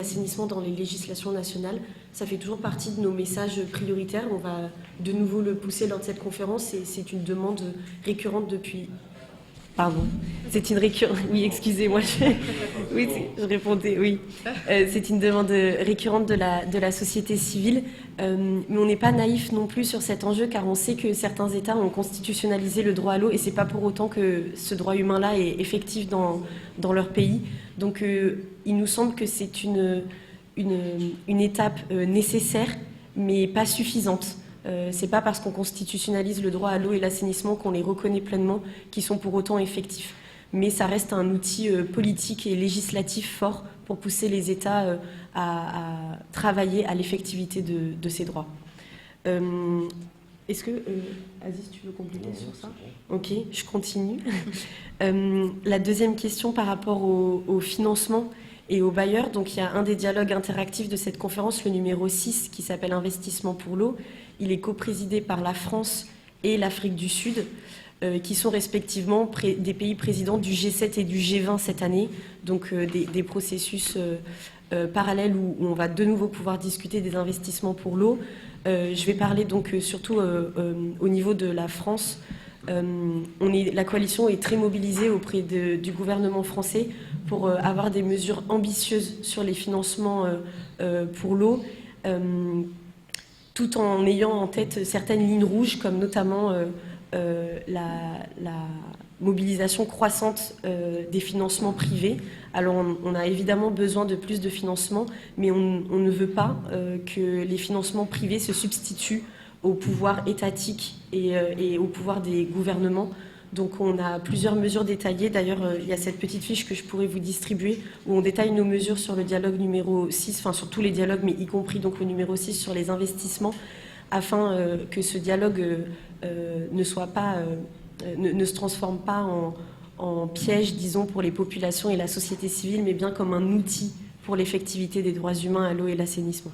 L'assainissement dans les législations nationales, ça fait toujours partie de nos messages prioritaires. On va de nouveau le pousser lors de cette conférence et c'est une demande récurrente depuis... Pardon, c'est une récurrente... Oui, excusez-moi, oui, je répondais, oui. C'est une demande récurrente de la société civile, mais on n'est pas naïf non plus sur cet enjeu car on sait que certains États ont constitutionnalisé le droit à l'eau et c'est pas pour autant que ce droit humain-là est effectif dans leur pays. Donc il nous semble que c'est une étape nécessaire mais pas suffisante. C'est pas parce qu'on constitutionnalise le droit à l'eau et l'assainissement qu'on les reconnaît pleinement qu'ils sont pour autant effectifs. Mais ça reste un outil politique et législatif fort pour pousser les États à travailler à l'effectivité de ces droits. Est-ce que, Aziz, tu veux compléter sur ça? Ok, je continue. La deuxième question par rapport au financement et aux bailleurs. Donc, il y a un des dialogues interactifs de cette conférence, le numéro 6, qui s'appelle Investissement pour l'eau. Il est coprésidé par la France et l'Afrique du Sud, qui sont respectivement des pays présidents du G7 et du G20 cette année. Donc, des processus parallèles où on va de nouveau pouvoir discuter des investissements pour l'eau. Je vais parler donc surtout au niveau de la France. La coalition est très mobilisée auprès du gouvernement français pour avoir des mesures ambitieuses sur les financements pour l'eau, tout en ayant en tête certaines lignes rouges, comme notamment la mobilisation croissante des financements privés. Alors on a évidemment besoin de plus de financement, mais on ne veut pas que les financements privés se substituent au pouvoir étatique et au pouvoir des gouvernements. Donc on a plusieurs mesures détaillées. D'ailleurs, il y a cette petite fiche que je pourrais vous distribuer où on détaille nos mesures sur le dialogue numéro 6, enfin sur tous les dialogues, mais y compris donc le numéro 6 sur les investissements, afin que ce dialogue ne se transforme pas en piège, disons, pour les populations et la société civile, mais bien comme un outil pour l'effectivité des droits humains à l'eau et l'assainissement.